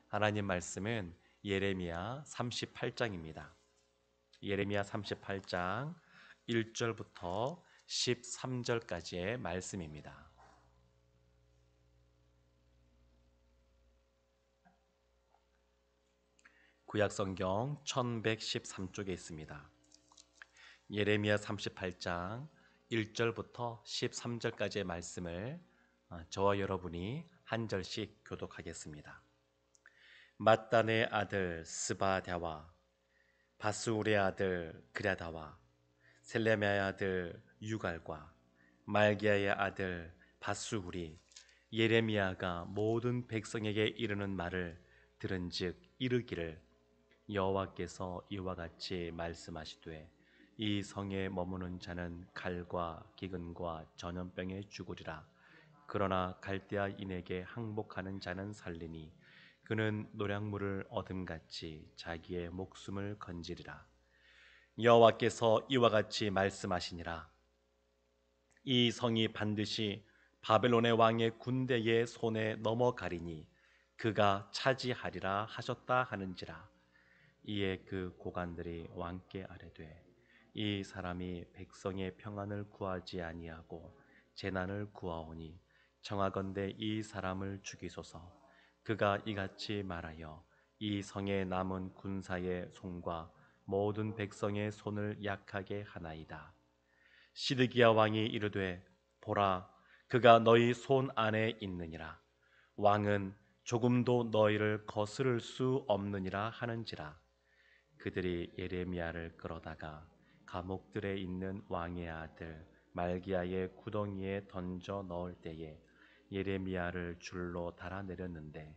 하나님 말씀은 예레미야 38장입니다. 예레미야 38장 1절부터 13절까지의 말씀입니다. 구약성경 1113쪽에 있습니다. 예레미야 38장 1절부터 13절까지의 말씀을 저와 여러분이 한 절씩 교독하겠습니다. mat단의 아들 스바랴와 바스울의 아들 그랴다와 셀레미아의 아들 유갈과 말기야의 아들 바스울이 예레미야가 모든 백성에게 이르는 말을 들은즉 이르기를 여호와께서 이와 같이 말씀하시되 이 성에 머무는 자는 칼과 기근과 전염병에 죽으리라. 그러나 갈대아인에게 항복하는 자는 살리니 그는 노량물을 얻음같이 자기의 목숨을 건지리라. 여호와께서 이와 같이 말씀하시니라. 이 성이 반드시 바벨론의 왕의 군대의 손에 넘어가리니 그가 차지하리라 하셨다 하는지라. 이에 그 고관들이 왕께 아뢰되 이 사람이 백성의 평안을 구하지 아니하고 재난을 구하오니 청하건대 이 사람을 죽이소서. 그가 이같이 말하여 이 성에 남은 군사의 손과 모든 백성의 손을 약하게 하나이다. 시드기야 왕이 이르되 보라 그가 너희 손 안에 있느니라. 왕은 조금도 너희를 거스를 수 없느니라 하는지라. 그들이 예레미야를 끌어다가 감옥들에 있는 왕의 아들 말기야의 구덩이에 던져 넣을 때에 예레미야를 줄로 달아내렸는데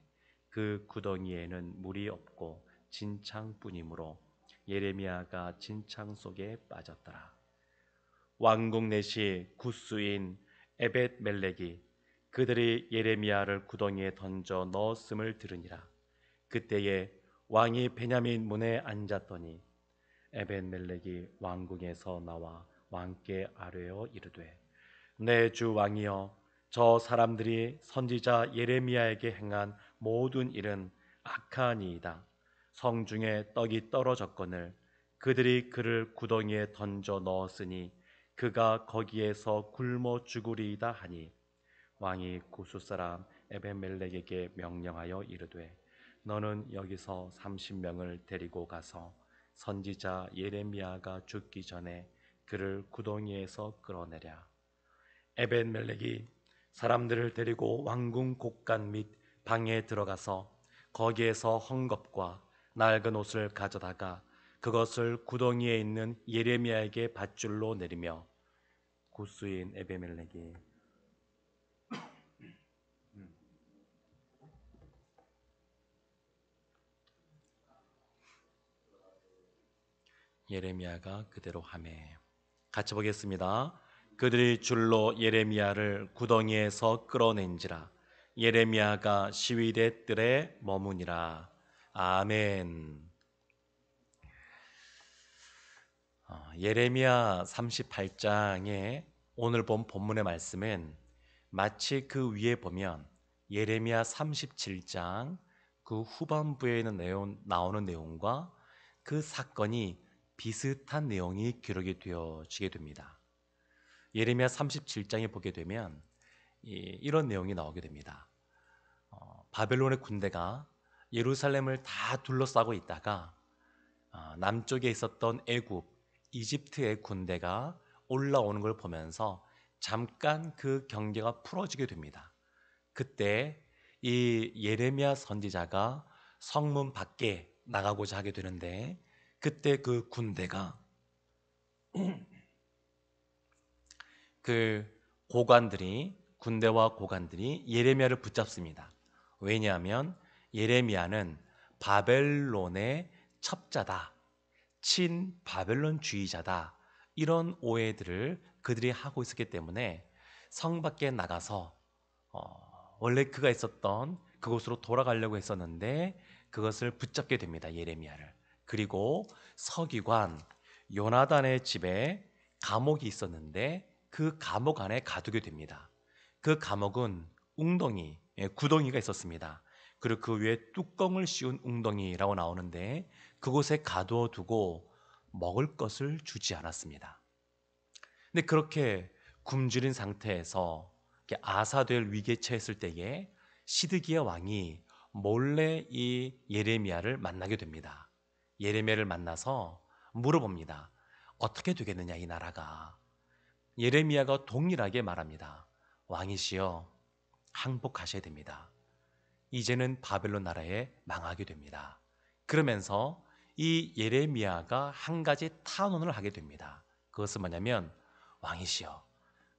그 구덩이에는 물이 없고 진창뿐이므로 예레미야가 진창 속에 빠졌더라. 왕궁 내시 구스인 에벳멜렉이 그들이 예레미야를 구덩이에 던져 넣었음을 들으니라. 그때에 왕이 베냐민 문에 앉았더니 에벤멜렉이 왕궁에서 나와 왕께 아뢰어 이르되 내 주 왕이여 저 사람들이 선지자 예레미야에게 행한 모든 일은 악하니이다. 성중에 떡이 떨어졌거늘 그들이 그를 구덩이에 던져 넣었으니 그가 거기에서 굶어 죽으리이다 하니 왕이 구스 사람 에벤멜렉에게 명령하여 이르되 너는 여기서 30명을 데리고 가서 선지자 예레미야가 죽기 전에 그를 구덩이에서 끌어내랴. 에벤멜렉이 사람들을 데리고 왕궁 곳간 및 방에 들어가서 거기에서 헝겊과 낡은 옷을 가져다가 그것을 구덩이에 있는 예레미야에게 밧줄로 내리며 구스인 에벤멜렉이 예레미야가 그대로 하매 같이 보겠습니다. 그들이 줄로 예레미야를 구덩이에서 끌어낸지라. 예레미야가 시위대 뜰에 머무니라. 아멘. 예레미야 38장의 오늘 본 본문의 말씀은 마치 그 위에 보면 예레미야 37장 그 후반부에 나오는 내용과 그 사건이 비슷한 내용이 기록이 되어지게 됩니다. 예레미야 37장에 보게 되면 이런 내용이 나오게 됩니다. 바벨론의 군대가 예루살렘을 다 둘러싸고 있다가 남쪽에 있었던 애굽, 이집트의 군대가 올라오는 걸 보면서 잠깐 그 경계가 풀어지게 됩니다. 그때 이 예레미야 선지자가 성문 밖에 나가고자 하게 되는데 그때 그 군대가 그 군대와 고관들이 예레미야를 붙잡습니다. 왜냐하면 예레미야는 바벨론의 첩자다, 친바벨론주의자다, 이런 오해들을 그들이 하고 있었기 때문에 성 밖에 나가서 원래 그가 있었던 그곳으로 돌아가려고 했었는데 그것을 붙잡게 됩니다. 예레미야를. 그리고 서기관 요나단의 집에 감옥이 있었는데 그 감옥 안에 가두게 됩니다. 그 감옥은 구덩이가 있었습니다. 그리고 그 위에 뚜껑을 씌운 웅덩이라고 나오는데 그곳에 가두어 두고 먹을 것을 주지 않았습니다. 근데 그렇게 굶주린 상태에서 이렇게 아사될 위기에 처했을 때에 시드기야 왕이 몰래 이 예레미야를 만나게 됩니다. 예레미야를 만나서 물어봅니다. 어떻게 되겠느냐 이 나라가. 예레미야가 동일하게 말합니다. 왕이시여 항복하셔야 됩니다. 이제는 바벨론 나라에 망하게 됩니다. 그러면서 이 예레미야가 한 가지 탄원을 하게 됩니다. 그것은 뭐냐면 왕이시여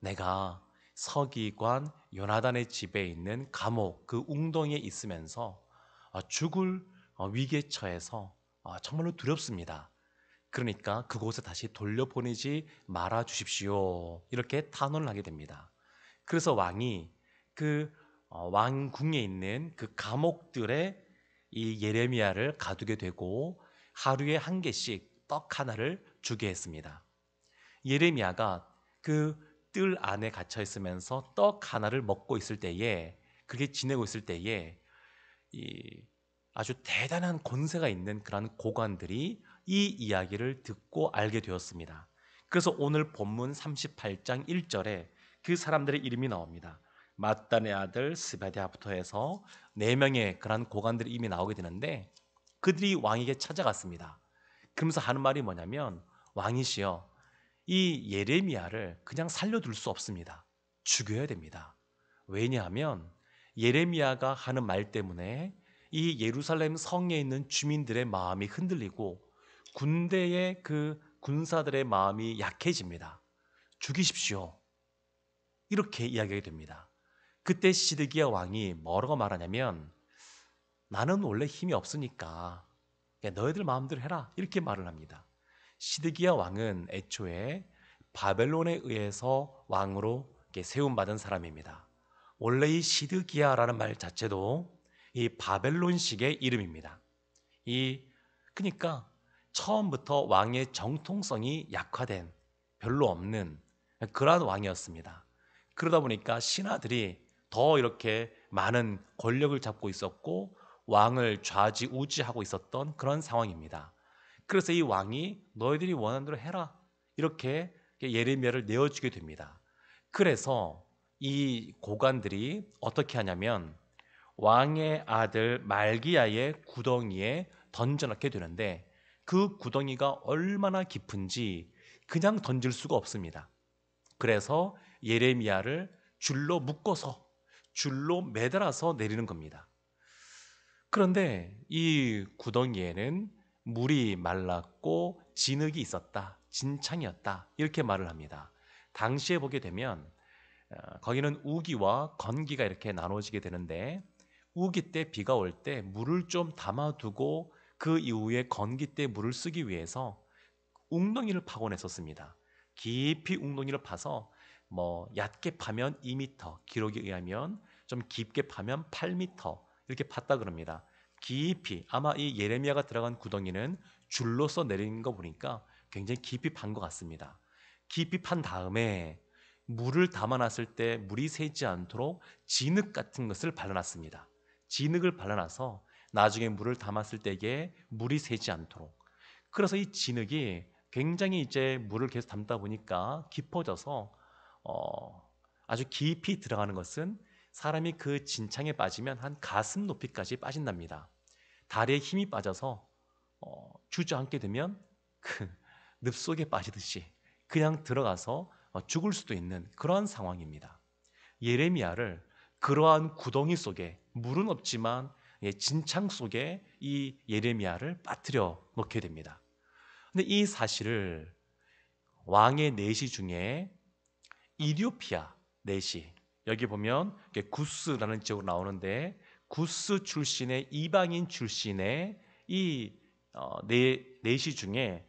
내가 서기관 요나단의 집에 있는 감옥 그 웅덩이에 있으면서 죽을 위기에 처해서 정말로 두렵습니다. 그러니까 그곳에 다시 돌려보내지 말아 주십시오. 이렇게 탄원을 하게 됩니다. 그래서 왕이 그 왕궁에 있는 그 감옥들에 이 예레미야를 가두게 되고 하루에 한 개씩 떡 하나를 주게 했습니다. 예레미야가 그 뜰 안에 갇혀 있으면서 떡 하나를 먹고 있을 때에 그렇게 지내고 있을 때에 이 아주 대단한 권세가 있는 그런 고관들이 이 이야기를 듣고 알게 되었습니다. 그래서 오늘 본문 38장 1절에 그 사람들의 이름이 나옵니다. mat단의 아들 스베랴부터 해서 4명의 그런 고관들이 이미 나오게 되는데 그들이 왕에게 찾아갔습니다. 그러면서 하는 말이 뭐냐면 왕이시여 이 예레미야를 그냥 살려둘 수 없습니다. 죽여야 됩니다. 왜냐하면 예레미야가 하는 말 때문에 이 예루살렘 성에 있는 주민들의 마음이 흔들리고 군대의 그 군사들의 마음이 약해집니다. 죽이십시오. 이렇게 이야기하게 됩니다. 그때 시드기야 왕이 뭐라고 말하냐면 나는 원래 힘이 없으니까 너희들 마음대로 해라 이렇게 말을 합니다. 시드기야 왕은 애초에 바벨론에 의해서 왕으로 세움받은 사람입니다. 원래 이 시드기야라는 말 자체도 이 바벨론식의 이름입니다. 그러니까 처음부터 왕의 정통성이 약화된 별로 없는 그러한 왕이었습니다. 그러다 보니까 신하들이 더 이렇게 많은 권력을 잡고 있었고 왕을 좌지우지하고 있었던 그런 상황입니다. 그래서 이 왕이 너희들이 원하는 대로 해라 이렇게 예레미야를 내어주게 됩니다. 그래서 이 고관들이 어떻게 하냐면 왕의 아들 말기야의 구덩이에 던져넣게 되는데 그 구덩이가 얼마나 깊은지 그냥 던질 수가 없습니다. 그래서 예레미야를 줄로 묶어서 줄로 매달아서 내리는 겁니다. 그런데 이 구덩이에는 물이 말랐고 진흙이 있었다. 진창이었다. 이렇게 말을 합니다. 당시에 보게 되면 거기는 우기와 건기가 이렇게 나눠지게 되는데 우기 때 비가 올 때 물을 좀 담아두고 그 이후에 건기 때 물을 쓰기 위해서 웅덩이를 파곤 했었습니다. 깊이 웅덩이를 파서 얕게 파면 2m, 기록에 의하면 좀 깊게 파면 8m 이렇게 팠다 그럽니다. 깊이 아마 이 예레미야가 들어간 구덩이는 줄로서 내린 거 보니까 굉장히 깊이 판 것 같습니다. 깊이 판 다음에 물을 담아놨을 때 물이 새지 않도록 진흙 같은 것을 발라놨습니다. 진흙을 발라놔서 나중에 물을 담았을 때에 물이 새지 않도록. 그래서 이 진흙이 굉장히 이제 물을 계속 담다 보니까 깊어져서 아주 깊이 들어가는 것은 사람이 그 진창에 빠지면 한 가슴 높이까지 빠진답니다. 다리에 힘이 빠져서 주저앉게 되면 그 늪속에 빠지듯이 그냥 들어가서 죽을 수도 있는 그러한 상황입니다. 예레미야를 그러한 구덩이 속에 물은 없지만 진창 속에 이 예레미야를 빠뜨려 놓게 됩니다. 근데 이 사실을 왕의 내시 중에 이디오피아 내시 여기 보면 구스라는 지역으로 나오는데 구스 출신의 이방인 출신의 이 내시 중에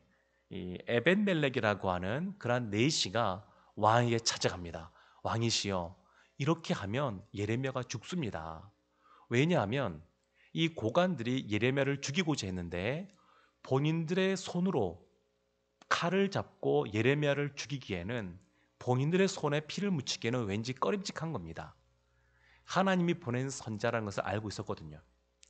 이 에벤멜렉이라고 하는 그러한 내시가 왕에게 찾아갑니다. 왕이시여 이렇게 하면 예레미야가 죽습니다. 왜냐하면 이 고관들이 예레미야를 죽이고자 했는데 본인들의 손으로 칼을 잡고 예레미야를 죽이기에는 본인들의 손에 피를 묻히기에는 왠지 꺼림칙한 겁니다. 하나님이 보낸 선자라는 것을 알고 있었거든요.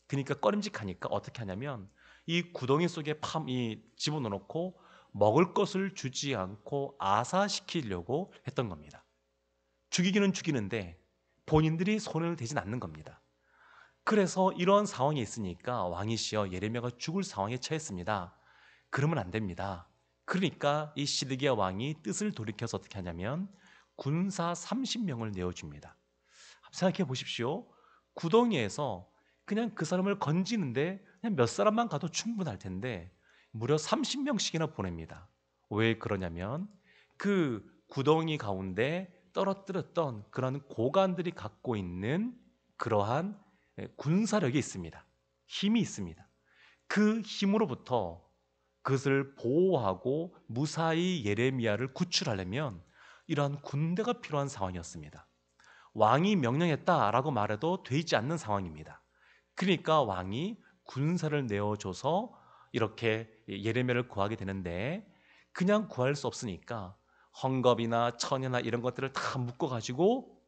그러니까 꺼림직하니까 어떻게 하냐면 이 구덩이 속에 이 집어넣고 먹을 것을 주지 않고 아사시키려고 했던 겁니다. 죽이기는 죽이는데 본인들이 손을 대진 않는 겁니다. 그래서 이런 상황이 있으니까 왕이시여 예레미야가 죽을 상황에 처했습니다. 그러면 안 됩니다. 그러니까 이 시드기야 왕이 뜻을 돌이켜서 어떻게 하냐면 군사 30명을 내어줍니다. 생각해 보십시오. 구덩이에서 그냥 그 사람을 건지는데 그냥 몇 사람만 가도 충분할 텐데 무려 30명씩이나 보냅니다. 왜 그러냐면 그 구덩이 가운데 떨어뜨렸던 그런 고관들이 갖고 있는 그러한 군사력이 있습니다. 힘이 있습니다. 그 힘으로부터 그것을 보호하고 무사히 예레미야를 구출하려면 이러한 군대가 필요한 상황이었습니다. 왕이 명령했다라고 말해도 되지 않는 상황입니다. 그러니까 왕이 군사를 내어줘서 이렇게 예레미야를 구하게 되는데 그냥 구할 수 없으니까 헝겊이나 천이나 이런 것들을 다 묶어가지고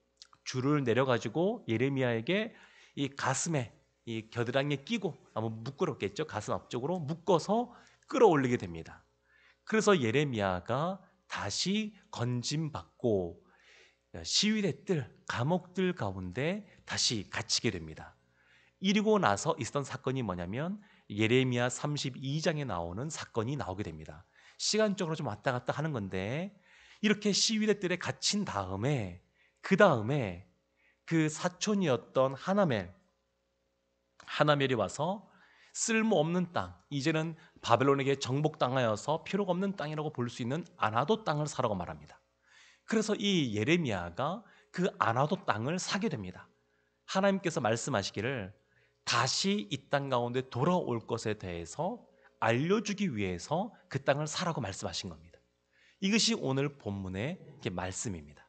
줄을 내려가지고 예레미야에게 이 가슴에 이 겨드랑이에 끼고 아마 묶으렸겠죠. 가슴 앞쪽으로 묶어서 끌어올리게 됩니다. 그래서 예레미야가 다시 건짐받고 시위대들, 감옥들 가운데 다시 갇히게 됩니다. 이리고 나서 있었던 사건이 뭐냐면 예레미야 32장에 나오는 사건이 나오게 됩니다. 시간적으로 좀 왔다 갔다 하는 건데 이렇게 시위대들에 갇힌 다음에 그 다음에 그 사촌이었던 하나멜이 와서 쓸모없는 땅, 이제는 바벨론에게 정복당하여서 필요가 없는 땅이라고 볼 수 있는 아나도 땅을 사라고 말합니다. 그래서 이 예레미야가 그 아나도 땅을 사게 됩니다. 하나님께서 말씀하시기를 다시 이 땅 가운데 돌아올 것에 대해서 알려주기 위해서 그 땅을 사라고 말씀하신 겁니다. 이것이 오늘 본문의 말씀입니다.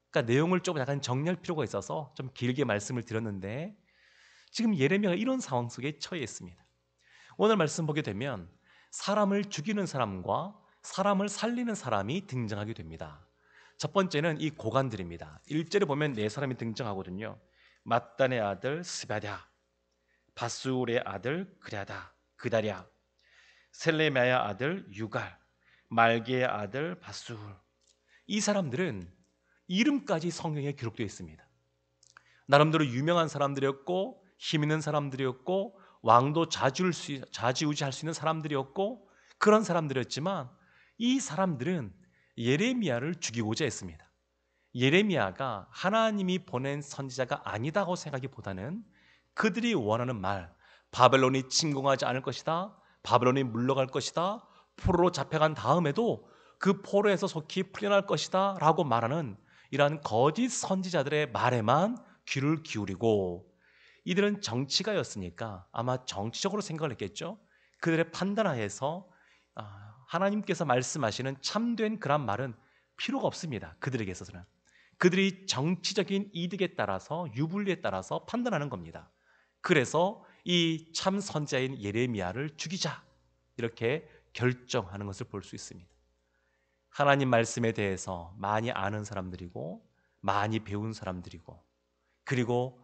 그러니까 내용을 좀 약간 정리할 필요가 있어서 좀 길게 말씀을 드렸는데 지금 예레미야가 이런 상황 속에 처해 있습니다. 오늘 말씀 보게 되면 사람을 죽이는 사람과 사람을 살리는 사람이 등장하게 됩니다. 첫 번째는 이 고관들입니다. 1절에 보면 네 사람이 등장하거든요. mat단의 아들 스바랴, 바수울의 아들 그다랴, 셀레미야의 아들 유갈, 말기의 아들 바수울. 이 사람들은 이름까지 성경에 기록되어 있습니다. 나름대로 유명한 사람들이었고 힘 있는 사람들이었고 왕도 좌지우지할 수 있는 사람들이었고 그런 사람들이었지만 이 사람들은 예레미야를 죽이고자 했습니다. 예레미야가 하나님이 보낸 선지자가 아니다고 생각하기보다는 그들이 원하는 말, 바벨론이 침공하지 않을 것이다, 바벨론이 물러갈 것이다, 포로로 잡혀간 다음에도 그 포로에서 속히 풀려날 것이다 라고 말하는 이러한 거짓 선지자들의 말에만 귀를 기울이고 이들은 정치가였으니까 아마 정치적으로 생각을 했겠죠. 그들의 판단하에서 하나님께서 말씀하시는 참된 그런 말은 필요가 없습니다. 그들에게 있어서는 그들이 정치적인 이득에 따라서 유불리에 따라서 판단하는 겁니다. 그래서 이 참 선지자인 예레미야를 죽이자 이렇게 결정하는 것을 볼 수 있습니다. 하나님 말씀에 대해서 많이 아는 사람들이고 많이 배운 사람들이고 그리고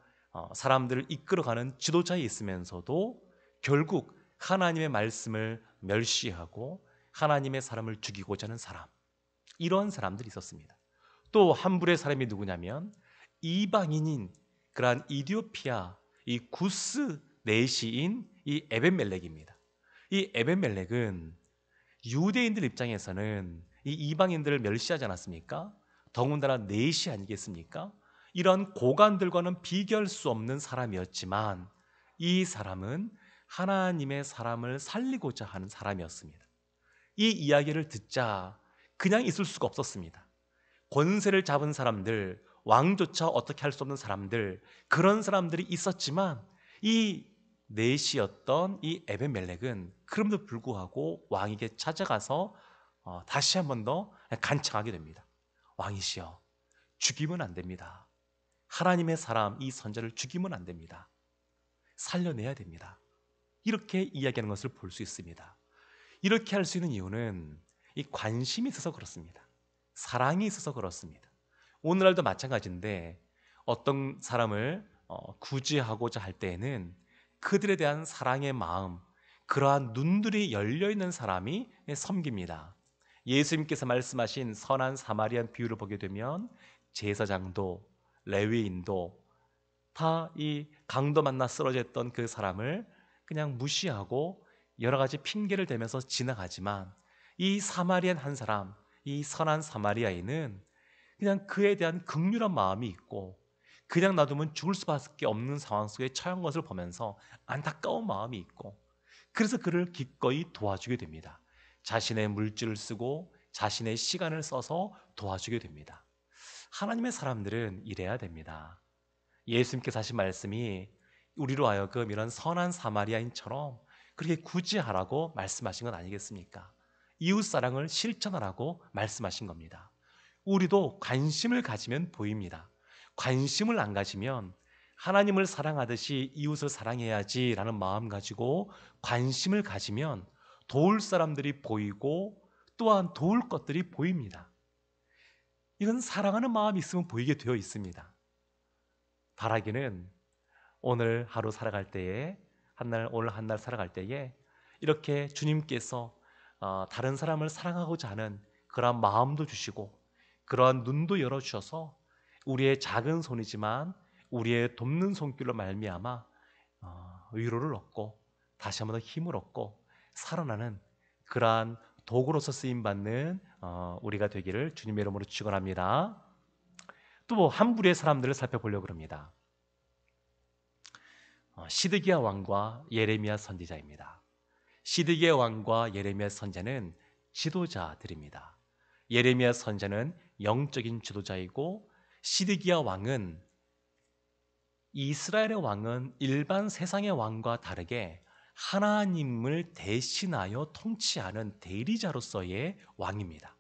사람들을 이끌어가는 지도자에 있으면서도 결국 하나님의 말씀을 멸시하고 하나님의 사람을 죽이고자 하는 사람, 이런 사람들이 있었습니다. 또 한 부류의 사람이 누구냐면 이방인인 그러한 이디오피아 이 구스 내시인 이 에벤멜렉입니다. 이 에벤멜렉은 유대인들 입장에서는 이 이방인들을 멸시하지 않았습니까? 더군다나 내시 아니겠습니까? 이런 고관들과는 비교할 수 없는 사람이었지만 이 사람은 하나님의 사람을 살리고자 하는 사람이었습니다. 이 이야기를 듣자 그냥 있을 수가 없었습니다. 권세를 잡은 사람들, 왕조차 어떻게 할 수 없는 사람들, 그런 사람들이 있었지만 이 내시였던 이 에벤멜렉은 그럼에도 불구하고 왕에게 찾아가서 다시 한 번 더 간청하게 됩니다. 왕이시여, 죽이면 안 됩니다. 하나님의 사람 이 선자를 죽이면 안 됩니다. 살려내야 됩니다. 이렇게 이야기하는 것을 볼 수 있습니다. 이렇게 할 수 있는 이유는 이 관심이 있어서 그렇습니다. 사랑이 있어서 그렇습니다. 오늘날도 마찬가지인데 어떤 사람을 구제하고자 할 때에는 그들에 대한 사랑의 마음, 그러한 눈들이 열려 있는 사람이 섬깁니다. 예수님께서 말씀하신 선한 사마리안 비유를 보게 되면 제사장도 레위인도 다 이 강도 만나 쓰러졌던 그 사람을 그냥 무시하고 여러 가지 핑계를 대면서 지나가지만, 이 사마리안 한 사람, 이 선한 사마리아인은 그냥 그에 대한 긍휼한 마음이 있고, 그냥 놔두면 죽을 수밖에 없는 상황 속에 처한 것을 보면서 안타까운 마음이 있고, 그래서 그를 기꺼이 도와주게 됩니다. 자신의 물질을 쓰고 자신의 시간을 써서 도와주게 됩니다. 하나님의 사람들은 이래야 됩니다. 예수님께서 하신 말씀이 우리로 하여금 이런 선한 사마리아인처럼 그렇게 굳이 하라고 말씀하신 건 아니겠습니까? 이웃사랑을 실천하라고 말씀하신 겁니다. 우리도 관심을 가지면 보입니다. 관심을 안 가지면 하나님을 사랑하듯이 이웃을 사랑해야지라는 마음 가지고 관심을 가지면 도울 사람들이 보이고 또한 도울 것들이 보입니다. 이건 사랑하는 마음이 있으면 보이게 되어 있습니다. 바라기는 오늘 하루 살아갈 때에 오늘 한 날 살아갈 때에 이렇게 주님께서 다른 사람을 사랑하고자 하는 그러한 마음도 주시고 그러한 눈도 열어주셔서 우리의 작은 손이지만 우리의 돕는 손길로 말미암아 위로를 얻고 다시 한번 더 힘을 얻고 살아나는 그러한 도구로서 쓰임받는 우리가 되기를 주님의 이름으로 축원합니다. 또 한 부류의 사람들을 살펴보려고 합니다. 시드기야 왕과 예레미야 선지자입니다. 시드기야 왕과 예레미야 선지자는 지도자들입니다. 예레미야 선지자는 영적인 지도자이고, 시드기야 왕은 이스라엘의 왕은 일반 세상의 왕과 다르게 하나님을 대신하여 통치하는 대리자로서의 왕입니다.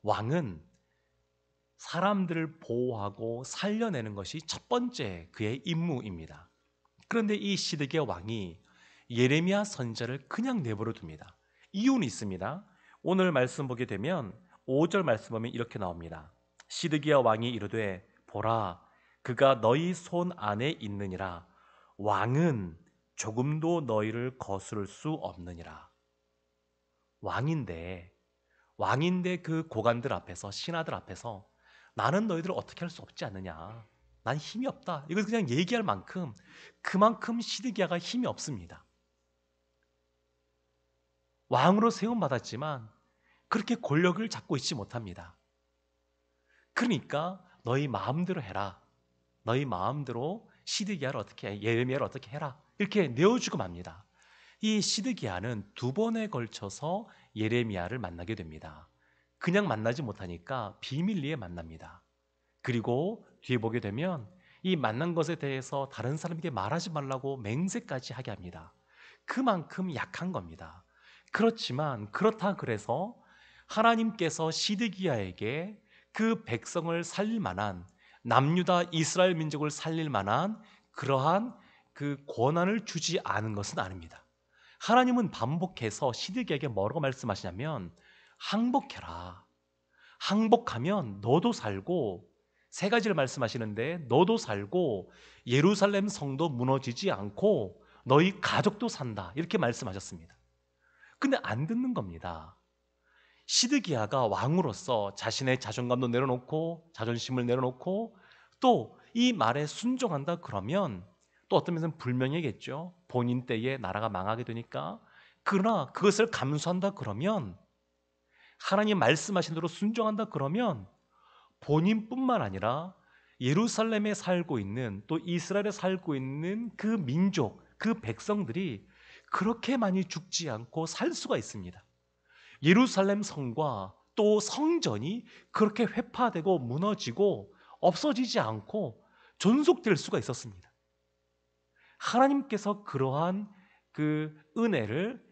왕은 사람들을 보호하고 살려내는 것이 첫 번째 그의 임무입니다. 그런데 이 시드기야 왕이 예레미야 선지자를 그냥 내버려 둡니다. 이유는 있습니다. 오늘 말씀 보게 되면 5절 말씀 보면 이렇게 나옵니다. 시드기야 왕이 이르되 보라, 그가 너희 손 안에 있느니라. 왕은 조금도 너희를 거스를 수 없느니라. 왕인데 그 고관들 앞에서, 신하들 앞에서 나는 너희들을 어떻게 할 수 없지 않느냐, 난 힘이 없다, 이걸 그냥 얘기할 만큼 그만큼 시드기야가 힘이 없습니다. 왕으로 세움받았지만 그렇게 권력을 잡고 있지 못합니다. 그러니까 너희 마음대로 해라, 너희 마음대로 시드기야를 어떻게 해, 예레미야를 어떻게 해라, 이렇게 내어주고 맙니다. 이 시드기야는 2번에 걸쳐서 예레미야를 만나게 됩니다. 그냥 만나지 못하니까 비밀리에 만납니다. 그리고 뒤에 보게 되면 이 만난 것에 대해서 다른 사람에게 말하지 말라고 맹세까지 하게 합니다. 그만큼 약한 겁니다. 그렇지만 그렇다 그래서 하나님께서 시드기야에게 그 백성을 살릴 만한, 남유다 이스라엘 민족을 살릴 만한 그러한 그 권한을 주지 않은 것은 아닙니다. 하나님은 반복해서 시드기야에게 뭐라고 말씀하시냐면 항복해라. 항복하면 너도 살고, 세 가지를 말씀하시는데 너도 살고 예루살렘 성도 무너지지 않고 너희 가족도 산다, 이렇게 말씀하셨습니다. 근데 안 듣는 겁니다. 시드기야가 왕으로서 자신의 자존감도 내려놓고 자존심을 내려놓고 또 이 말에 순종한다 그러면 또 어떤 면에서는 불명예겠죠. 본인 때에 나라가 망하게 되니까. 그러나 그것을 감수한다 그러면, 하나님 말씀하신 대로 순종한다 그러면 본인뿐만 아니라 예루살렘에 살고 있는, 또 이스라엘에 살고 있는 그 민족, 그 백성들이 그렇게 많이 죽지 않고 살 수가 있습니다. 예루살렘 성과 또 성전이 그렇게 회파되고 무너지고 없어지지 않고 존속될 수가 있었습니다. 하나님께서 그러한 그 은혜를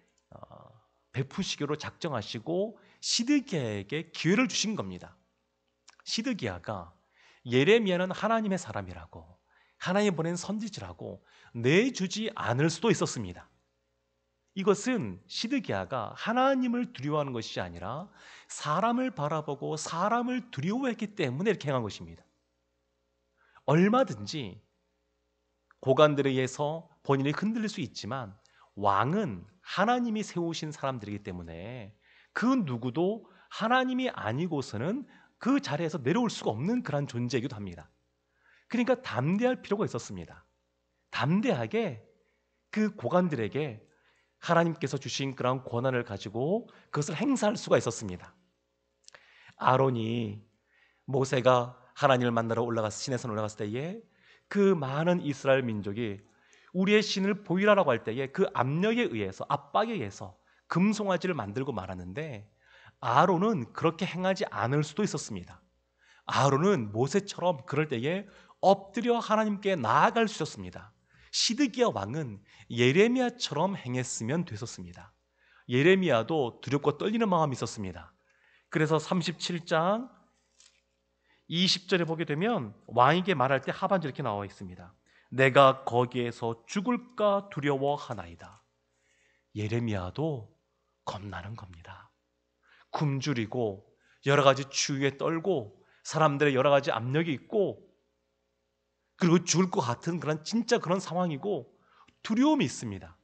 베푸시기로 작정하시고 시드기야에게 기회를 주신 겁니다. 시드기야가 예레미야는 하나님의 사람이라고, 하나님 보낸 선지자라고 내주지 않을 수도 있었습니다. 이것은 시드기야가 하나님을 두려워하는 것이 아니라 사람을 바라보고 사람을 두려워했기 때문에 이렇게 행한 것입니다. 얼마든지 고관들에 의해서 본인이 흔들릴 수 있지만 왕은 하나님이 세우신 사람들이기 때문에 그 누구도 하나님이 아니고서는 그 자리에서 내려올 수가 없는 그런 존재이기도 합니다. 그러니까 담대할 필요가 있었습니다. 담대하게 그 고관들에게 하나님께서 주신 그런 권한을 가지고 그것을 행사할 수가 있었습니다. 아론이 모세가 하나님을 만나러 시내산 올라갔을 때에 그 많은 이스라엘 민족이 우리의 신을 보이라라고 할 때에 그 압력에 의해서, 압박에 의해서 금송아지를 만들고 말았는데 아론은 그렇게 행하지 않을 수도 있었습니다. 아론은 모세처럼 그럴 때에 엎드려 하나님께 나아갈 수 있었습니다. 시드기야 왕은 예레미야처럼 행했으면 됐었습니다. 예레미야도 두렵고 떨리는 마음이 있었습니다. 그래서 37장 20절에 보게 되면 왕에게 말할 때 하반절 이렇게 나와 있습니다. 내가 거기에서 죽을까 두려워하나이다. 예레미야도 겁나는 겁니다. 굶주리고 여러 가지 추위에 떨고 사람들의 여러 가지 압력이 있고 그리고 죽을 것 같은 그런 진짜 그런 상황이고 두려움이 있습니다.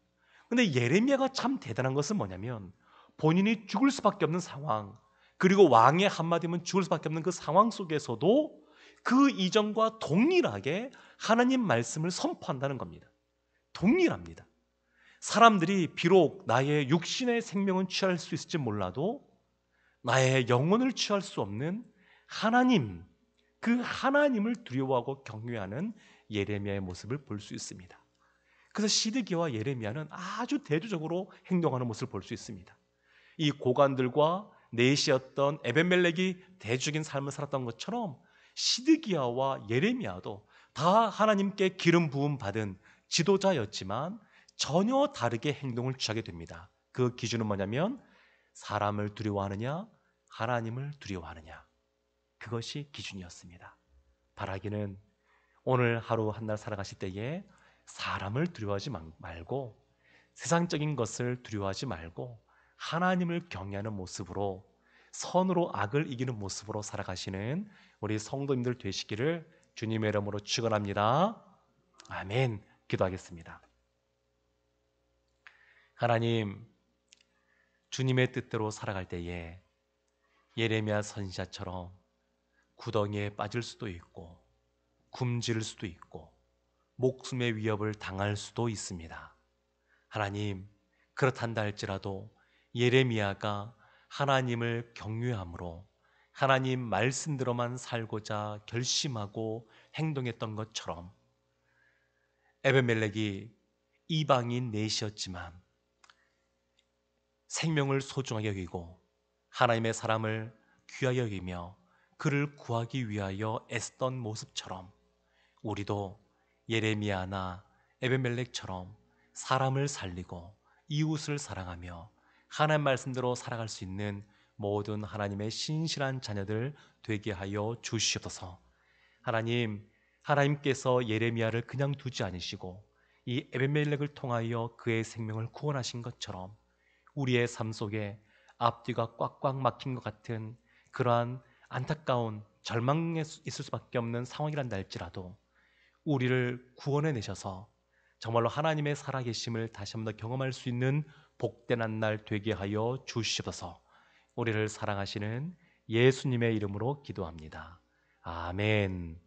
근데 예레미야가 참 대단한 것은 뭐냐면 본인이 죽을 수밖에 없는 상황, 그리고 왕의 한마디면 죽을 수밖에 없는 그 상황 속에서도 그 이전과 동일하게 하나님 말씀을 선포한다는 겁니다. 동일합니다. 사람들이 비록 나의 육신의 생명은 취할 수 있을지 몰라도 나의 영혼을 취할 수 없는 하나님, 그 하나님을 두려워하고 경외하는 예레미야의 모습을 볼 수 있습니다. 그래서 시드기야와 예레미야는 아주 대조적으로 행동하는 모습을 볼 수 있습니다. 이 고관들과 내시였던 에벤멜렉이 대적인 삶을 살았던 것처럼 시드기야와 예레미야도 다 하나님께 기름 부음 받은 지도자였지만 전혀 다르게 행동을 취하게 됩니다. 그 기준은 뭐냐면 사람을 두려워하느냐 하나님을 두려워하느냐, 그것이 기준이었습니다. 바라기는 오늘 하루 한 날 살아가실 때에 사람을 두려워하지 말고 세상적인 것을 두려워하지 말고 하나님을 경외하는 모습으로, 선으로 악을 이기는 모습으로 살아가시는 우리 성도님들 되시기를 주님의 이름으로 축원합니다. 아멘. 기도하겠습니다. 하나님, 주님의 뜻대로 살아갈 때에 예레미야 선지자처럼 구덩이에 빠질 수도 있고 굶주릴 수도 있고 목숨의 위협을 당할 수도 있습니다. 하나님, 그렇단다 할지라도 예레미야가 하나님을 경외함으로 하나님 말씀대로만 살고자 결심하고 행동했던 것처럼 에벤멜렉이 이방인 넷이었지만 생명을 소중하게 여기고 하나님의 사람을 귀하게 여기며 그를 구하기 위하여 애쓰던 모습처럼 우리도 예레미야나 에벤멜렉처럼 사람을 살리고 이웃을 사랑하며 하나님 말씀대로 살아갈 수 있는 모든 하나님의 신실한 자녀들 되게 하여 주시옵소서. 하나님, 하나님께서 예레미야를 그냥 두지 않으시고 이 에벤멜렉을 통하여 그의 생명을 구원하신 것처럼 우리의 삶 속에 앞뒤가 꽉꽉 막힌 것 같은 그러한 안타까운 절망에 있을 수밖에 없는 상황이란다 할지라도 우리를 구원해 내셔서 정말로 하나님의 살아계심을 다시 한번 더 경험할 수 있는 복된 한 날 되게 하여 주시옵소서. 우리를 사랑하시는 예수님의 이름으로 기도합니다. 아멘.